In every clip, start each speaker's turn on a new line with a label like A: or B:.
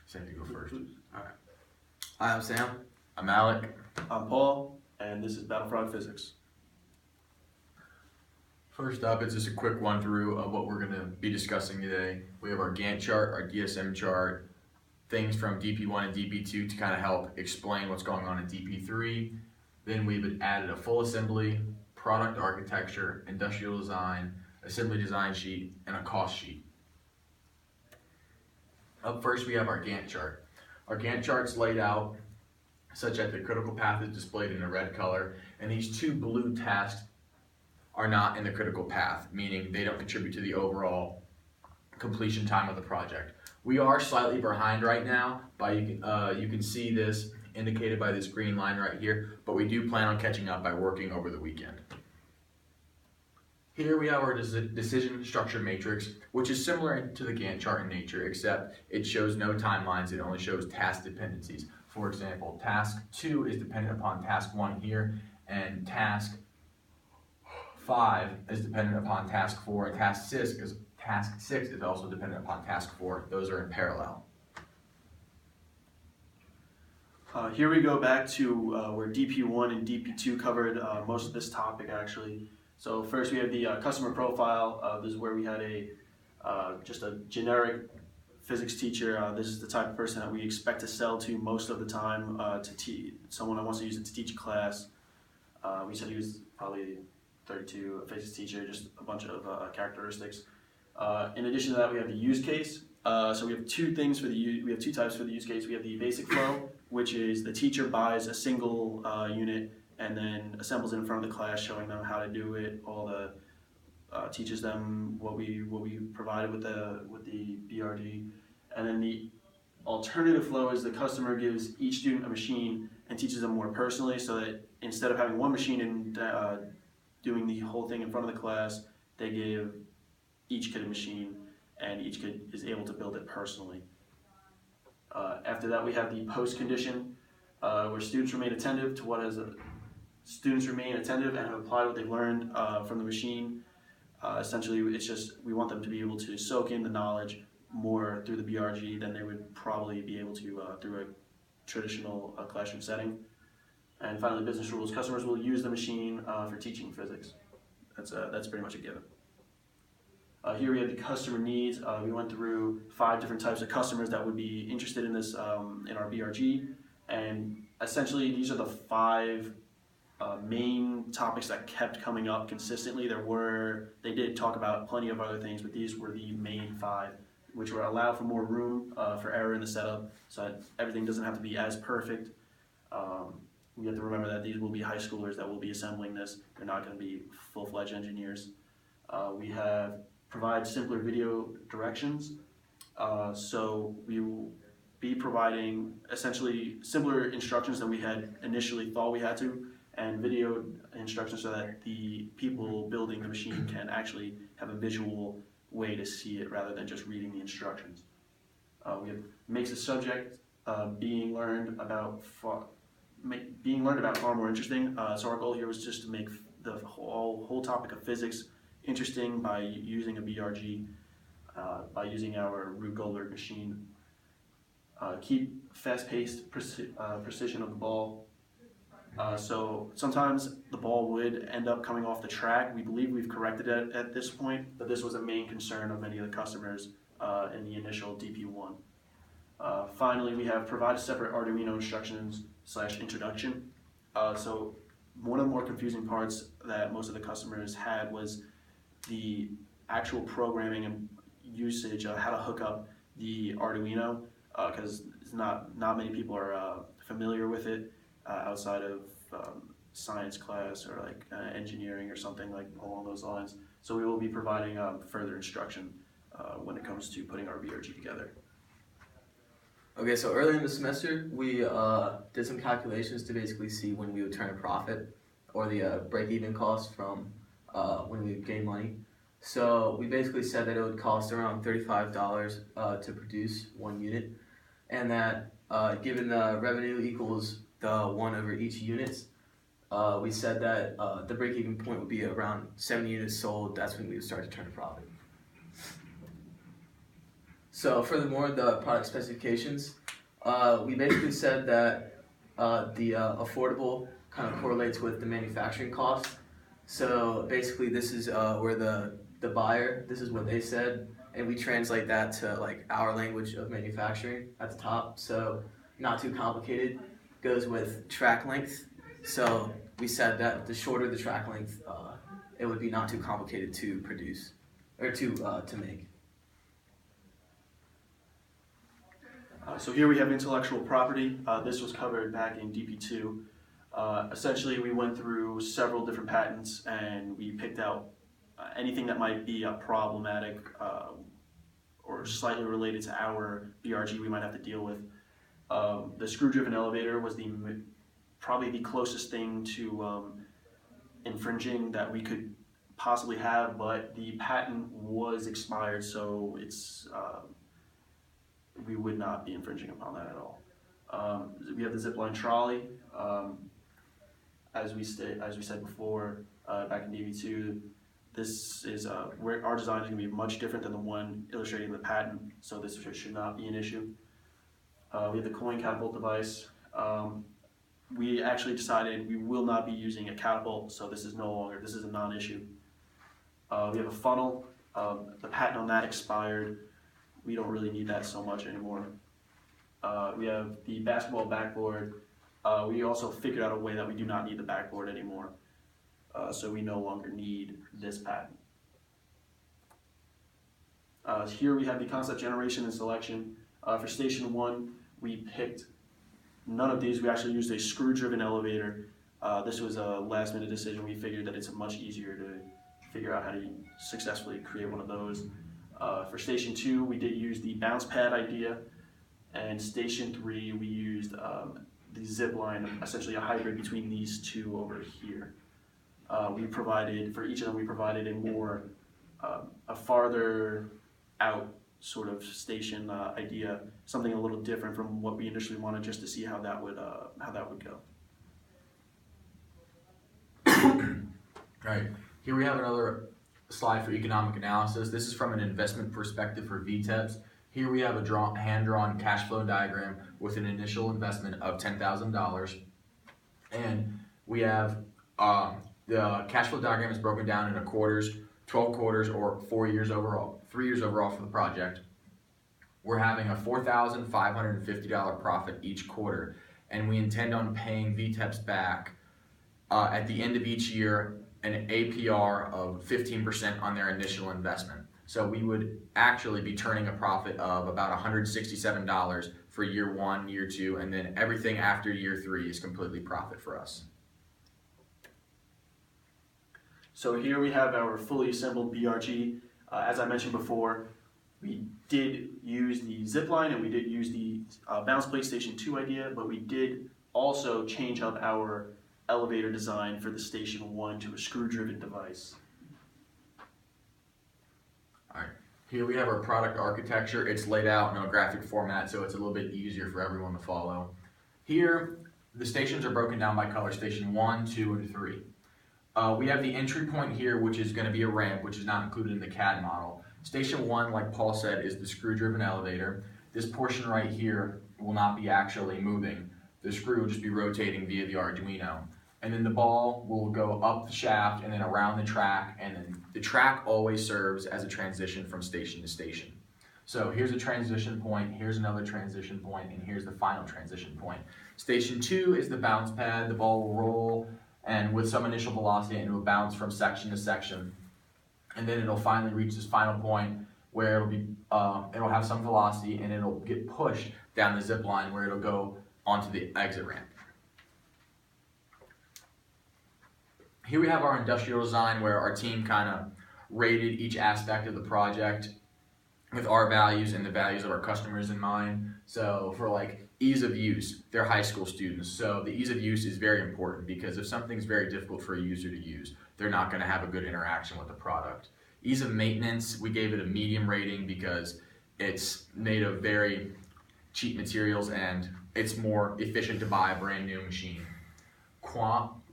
A: Sam, you go first.
B: All right.
C: Hi, I'm Sam.
A: I'm Alec.
B: I'm Paul, and this is Battlefrog Physics.
A: First up, it's just a quick run through of what we're going to be discussing today. We have our Gantt chart, our DSM chart, things from DP1 and DP2 to kind of help explain what's going on in DP3. Then we've added a full assembly, product architecture, industrial design, assembly design sheet, and a cost sheet. Up first, we have our Gantt chart. Our Gantt chart's laid out such that the critical path is displayed in a red color, and these two blue tasks are not in the critical path, meaning they don't contribute to the overall completion time of the project. We are slightly behind right now, you can see this indicated by this green line right here, but we do plan on catching up by working over the weekend. Here we have our decision structure matrix, which is similar to the Gantt chart in nature, except it shows no timelines, it only shows task dependencies. For example, task 2 is dependent upon task 1 here, and task 5 is dependent upon task 4, and task 6 is also dependent upon task 4. Those are in parallel.
B: Here we go back to where DP1 and DP2 covered most of this topic actually. So first we have the customer profile. This is where we had just a generic physics teacher. This is the type of person that we expect to sell to most of the time, someone that wants to use it to teach a class. We said he was probably 32, a physics teacher, just a bunch of characteristics. In addition to that, we have the use case. So we have two types for the use case. We have the basic flow, which is the teacher buys a single unit and then assembles it in front of the class, showing them how to do it. Teaches them what we provided with the BRD, and then the alternative flow is the customer gives each student a machine and teaches them more personally, so that instead of having one machine and doing the whole thing in front of the class, they give each kid a machine, and each kid is able to build it personally. After that, we have the post condition, where students remain attentive and have applied what they've learned from the machine. Essentially, it's just we want them to be able to soak in the knowledge more through the BRG than they would probably be able to through a traditional classroom setting. And finally, business rules. Customers will use the machine for teaching physics. That's pretty much a given. Here we have the customer needs. We went through 5 different types of customers that would be interested in this in our BRG, and essentially these are the 5 main topics that kept coming up consistently. They did talk about plenty of other things, but these were the main 5, which were allow for more room for error in the setup, so that everything doesn't have to be as perfect. We have to remember that these will be high schoolers that will be assembling this. They're not going to be full-fledged engineers. We have provide simpler video directions. So we will be providing essentially simpler instructions than we had initially thought we had to, and video instructions so that the people building the machine can actually have a visual way to see it rather than just reading the instructions. Makes the subject being learned about far more interesting. So our goal here was just to make the whole topic of physics interesting by using a BRG, by using our Rube Goldberg machine. Keep fast-paced precision of the ball. So sometimes the ball would end up coming off the track. We believe we've corrected it at this point, but this was a main concern of many of the customers in the initial DP1. Finally, we have provided separate Arduino instructions / introduction. So one of the more confusing parts that most of the customers had was the actual programming and usage of how to hook up the Arduino, because not many people are familiar with it outside of science class or like engineering or something like along those lines. So we will be providing further instruction when it comes to putting our BRG together.
C: Okay, so earlier in the semester, we did some calculations to basically see when we would turn a profit or the break-even cost from when we would gain money. So we basically said that it would cost around $35 to produce 1 unit, and that given the revenue equals the 1 over each unit, we said that the break-even point would be around 70 units sold. That's when we would start to turn a profit. So furthermore, the product specifications, we basically said that the affordable kind of correlates with the manufacturing cost. So basically, this is where the buyer, this is what they said, and we translate that to like our language of manufacturing at the top. So not too complicated. Goes with track length. So we said that the shorter the track length, it would be not too complicated to produce or to make.
B: So here we have intellectual property. This was covered back in DP2. Essentially, we went through several different patents and we picked out anything that might be problematic or slightly related to our BRG we might have to deal with. The screw-driven elevator was probably the closest thing to infringing that we could possibly have, but the patent was expired, so it's we would not be infringing upon that at all. We have the zipline trolley. As we said before, back in DP2, this is where our design is going to be much different than the one illustrating the patent, so this should not be an issue. We have the coin catapult device. We actually decided we will not be using a catapult, so this is a non-issue. We have a funnel. The patent on that expired. We don't really need that so much anymore. We have the basketball backboard. We also figured out a way that we do not need the backboard anymore. So we no longer need this patent. Here we have the concept generation and selection. For station 1, we picked none of these. We actually used a screw-driven elevator. This was a last-minute decision. We figured that it's much easier to figure out how to successfully create one of those. For station 2, we did use the bounce pad idea, and station 3, we used the zip line, essentially a hybrid between these two over here. For each of them, we provided a more, a farther out sort of station idea, something a little different from what we initially wanted, just to see how that would go.
A: All right, here we have another slide for economic analysis. This is from an investment perspective for VTEPs. Here we have a hand-drawn cash flow diagram with an initial investment of $10,000. And we have the cash flow diagram is broken down into quarters, 12 quarters, or 4 years overall, 3 years overall for the project. We're having a $4,550 profit each quarter, and we intend on paying VTEPs back at the end of each year an APR of 15% on their initial investment. So we would actually be turning a profit of about $167 for year 1, year 2, and then everything after year 3 is completely profit for us.
B: So here we have our fully assembled BRG. As I mentioned before, we did use the zipline and we did use the bounce plate station 2 idea, but we did also change up our elevator design for the station 1 to a screw-driven device.
A: All right, here we have our product architecture. It's laid out in a graphic format, so it's a little bit easier for everyone to follow. Here, the stations are broken down by color, station 1, 2, and 3. We have the entry point here, which is going to be a ramp, which is not included in the CAD model. Station 1, like Paul said, is the screw-driven elevator. This portion right here will not be actually moving. The screw will just be rotating via the Arduino. And then the ball will go up the shaft and then around the track, and then the track always serves as a transition from station to station. So here's a transition point, here's another transition point, and here's the final transition point. Station 2 is the bounce pad. The ball will roll and with some initial velocity, and it will bounce from section to section. And then it'll finally reach this final point where it'll have some velocity and it'll get pushed down the zip line where it'll go onto the exit ramp. Here we have our industrial design where our team kind of rated each aspect of the project with our values and the values of our customers in mind. So for like ease of use, they're high school students. So the ease of use is very important because if something's very difficult for a user to use, they're not going to have a good interaction with the product. Ease of maintenance, we gave it a medium rating because it's made of very cheap materials and it's more efficient to buy a brand new machine.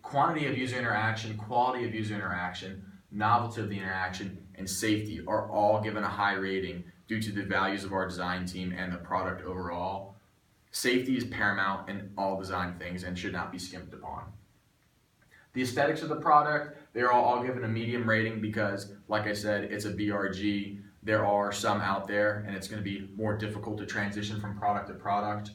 A: Quantity of user interaction, quality of user interaction, novelty of the interaction, and safety are all given a high rating due to the values of our design team and the product overall. Safety is paramount in all design things and should not be skimped upon. The aesthetics of the product, they're all given a medium rating because, like I said, it's a BRG. There are some out there, and it's going to be more difficult to transition from product to product.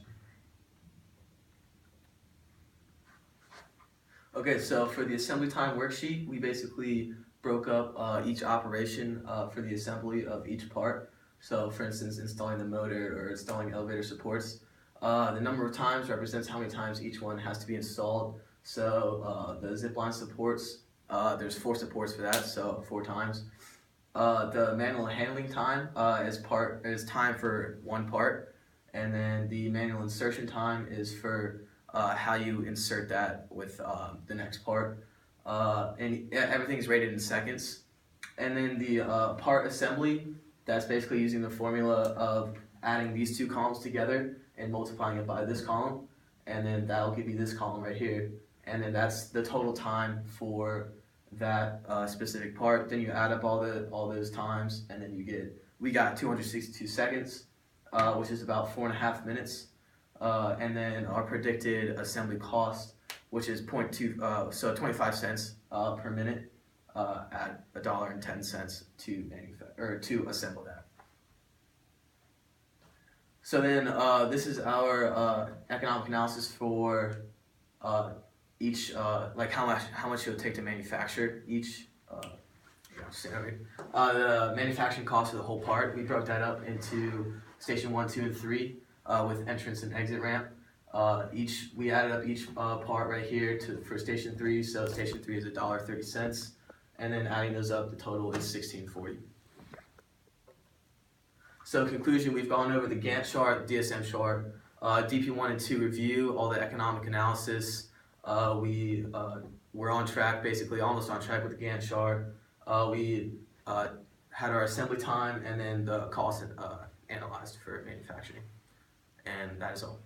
C: Okay, so for the assembly time worksheet, we basically broke up each operation for the assembly of each part. So for instance, installing the motor or installing elevator supports. The number of times represents how many times each one has to be installed. So the zipline supports, there's 4 supports for that, so 4 times. The manual handling time is time for 1 part, and then the manual insertion time is for how you insert that with the next part. And everything's rated in seconds. And then the part assembly, that's basically using the formula of adding these 2 columns together and multiplying it by this column, and then that'll give you this column right here, and then that's the total time for that specific part. Then you add up all those times, and then we got 262 seconds, which is about 4.5 minutes, and then our predicted assembly cost, which is 25 cents per minute at $1.10 to assemble that. So then this is our economic analysis for each, like how much it would take to manufacture each standard. The manufacturing cost of the whole part, we broke that up into station 1, 2, and 3 with entrance and exit ramp. We added up each part right here for station 3. So station 3 is $1.30, and then adding those up, the total is $16.40. So in conclusion, we've gone over the Gantt chart, DSM chart, DP1 and 2 review, all the economic analysis. We're on track, basically almost on track with the Gantt chart. We had our assembly time and then the cost analyzed for manufacturing. And that is all.